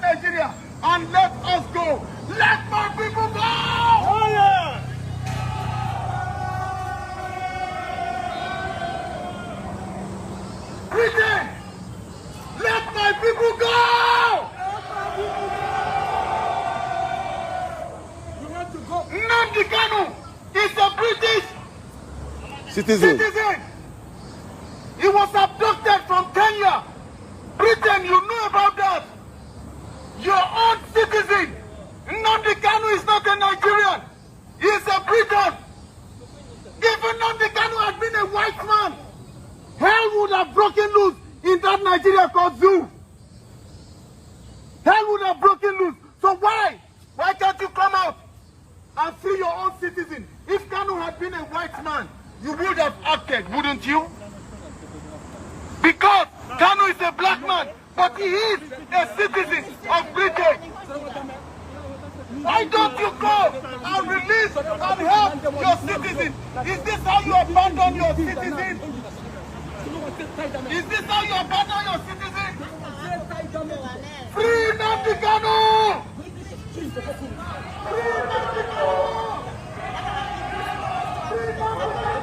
Nigeria and let us go. Let my people go! Oh, yeah. Britain, let my people go! You want to go? Nnamdi Kanu is a British Citizen. He was abducted from Kenya. Britain, you know about that. Your own citizen. Nnamdi Kanu is not a Nigerian. He is a Briton. If Nnamdi Kanu had been a white man, hell would have broken loose in that Nigeria called Zoo. Hell would have broken loose. So why? Why can't you come out and free your own citizen? If Kanu had been a white man, you would have acted, wouldn't you? Because Kanu is a black man, but he is a citizen of Britain. Why don't you go and release and help your citizens? Is this how you abandon your citizens? Is this how you abandon your citizens? Free Nnamdi Kanu! Free Nnamdi Kanu! Free Nnamdi Kanu!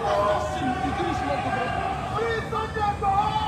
Free Sunday Igboho!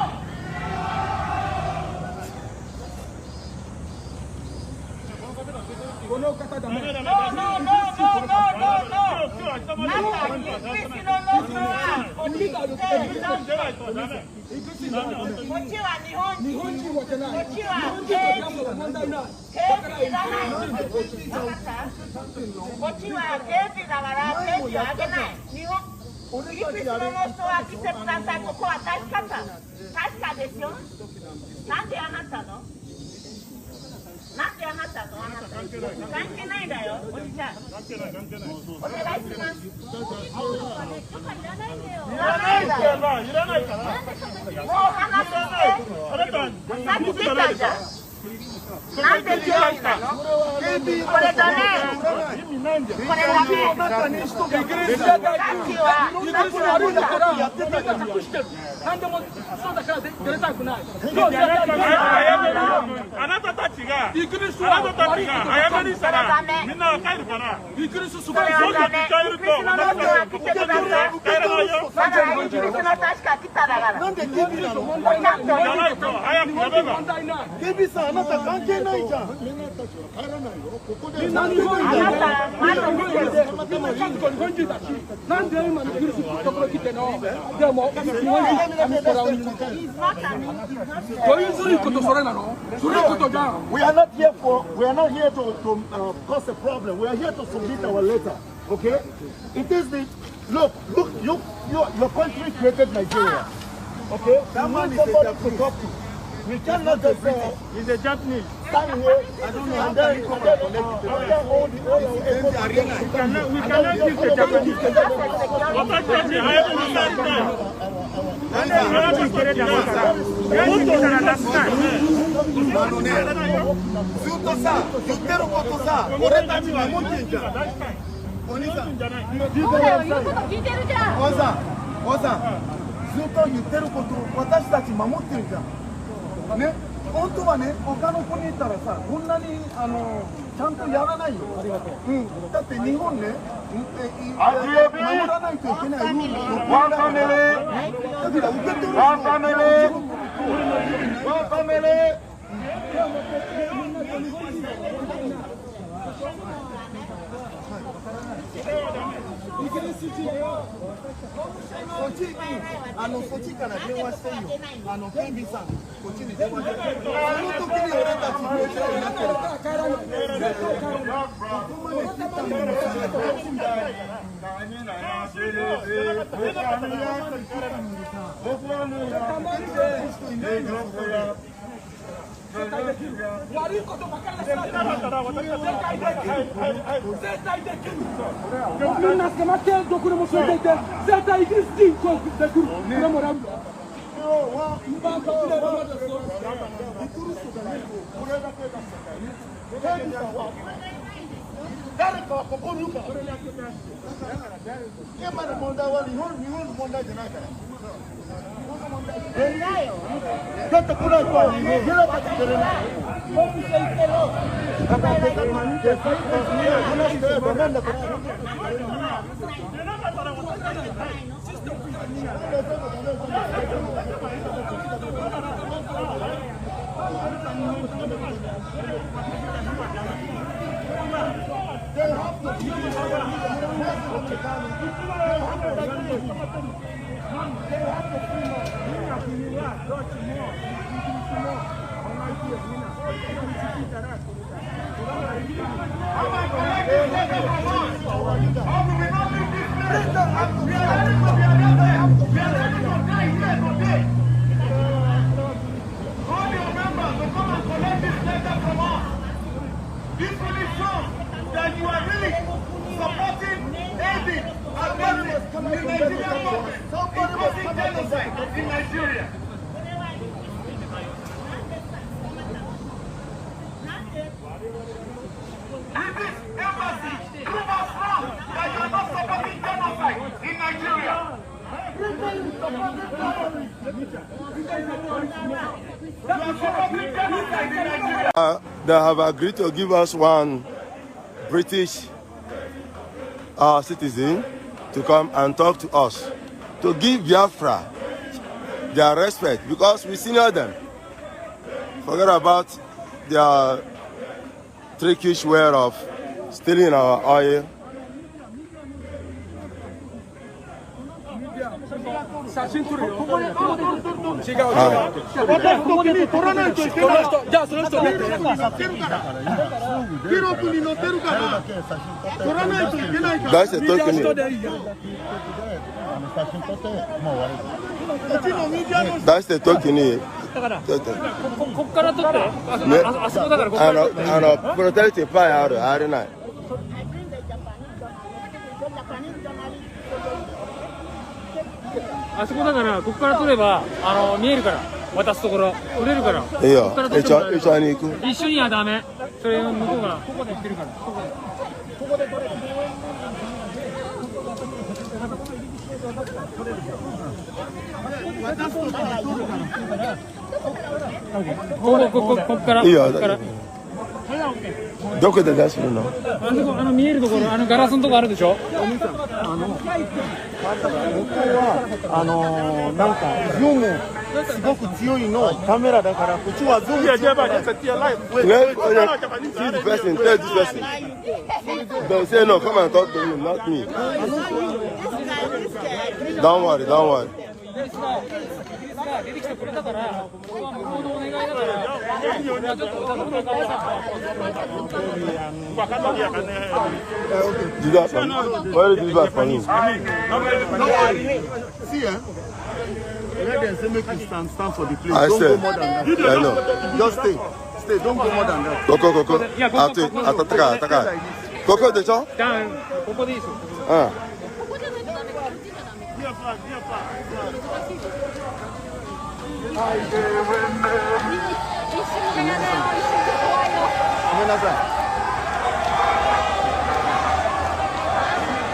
No. We are not here to cause a problem. We are here to submit our letter. Okay? It is the look, your country created Nigeria. Okay? That man is somebody to talk to. We cannot just say He's a Japanese. stand here and then hold the arena. We cannot give the Japanese.ね、本当はね、他の国行ったらさ、こんなにちゃんとやらないよ。だって日本ね、守らないといけないルールを守らない。だから受け取る人ワンファミリー。そっちから電話していいよ。警備さん、こっちに電話して。その時に俺たちこちらになってるから。帰らない。ここまで来たんだよ。悪いことばかりですから。絶対できる。みんな捕まってどこでも連れていて、絶対イギリス人で来る。これもらうよ。今こちらまでそう。イギリスがね、これだけだったからね。誰かはここにいるから。今の問題は日本の問題じゃないから。だってこれは出なかったら出れない。本部へ行ってろ。This really shows that you are really supporting, aiding, against the Nigerian government imposing genocide in Nigeria. And this embassy prove us wrong that you are not supporting genocide in Nigeria. You are supporting genocide in Nigeria. They have agreed to give us one British citizen to come and talk to us, to give Biafra their respect, because we senior them. Forget about their trickish way of stealing our oil. That's a token. That's the token. And protect the fire out of night. あそこだから、ここから取れば見えるから、渡すところ取れるから。いいよ。一緒に行く。一緒にはダメ。それ向こうがここで行ってるから。ここで取れる。こっから。いいよ。どこで出すの？見えるところ、ガラスのとこあるでしょ。ここはなんかズームすごく強いのカメラだからこっちはズーム強いから。See the person, tell this person. Don't say no, come and talk to him, not me. Don't worry, don't worry. 出てきてくれたから、ここは向こうのお願いだから、ちょっと歌ってもらおうか。Do that for me. Why do you do that for me? See, let them say make you stand for the place. I Don't said, go more than that. I know. Just stay, don't go more than that. Coco. Coco, de hecho? ここでいいですよ。Ah.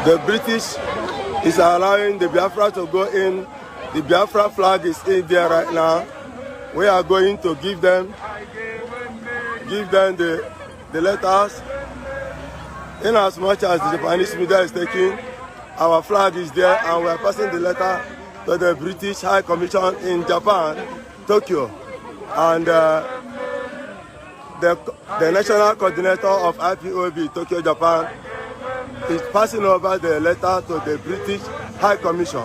The British is allowing the Biafra to go in. The Biafra flag is in there right now. We are going to give them the letters. In as much as the Japanese media is taking, our flag is there, and we are passing the letter to the British High Commission in Japan, Tokyo, and the national coordinator of IPOB, Tokyo, Japan, is passing over the letter to the British High Commission.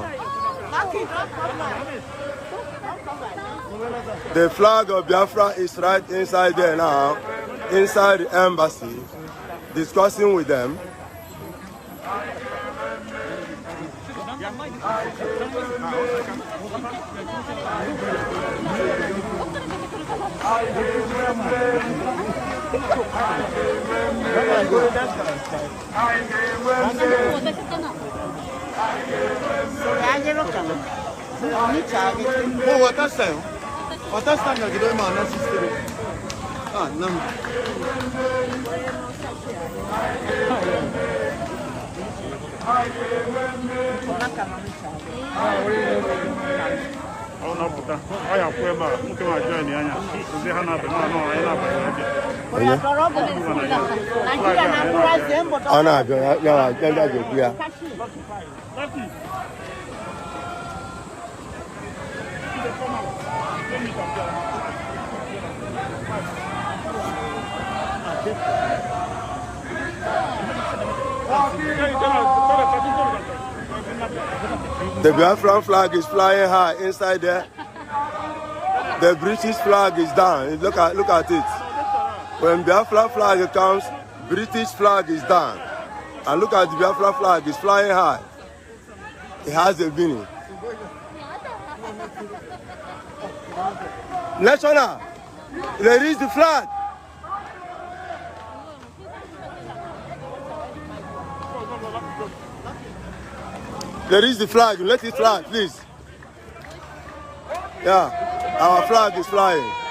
The flag of Biafra is right inside there now, inside the embassy, discussing with them. Ana abịa ya wa jenda ga-egbu ya. The Biafran flag is flying high inside there. The British flag is down. Look at it. When Biafra flag comes, British flag is down. And look at the Biafra flag, it's flying high. It has a meaning. National, there is the flag. There is the flag. Let it fly, please. Yeah, our flag is flying.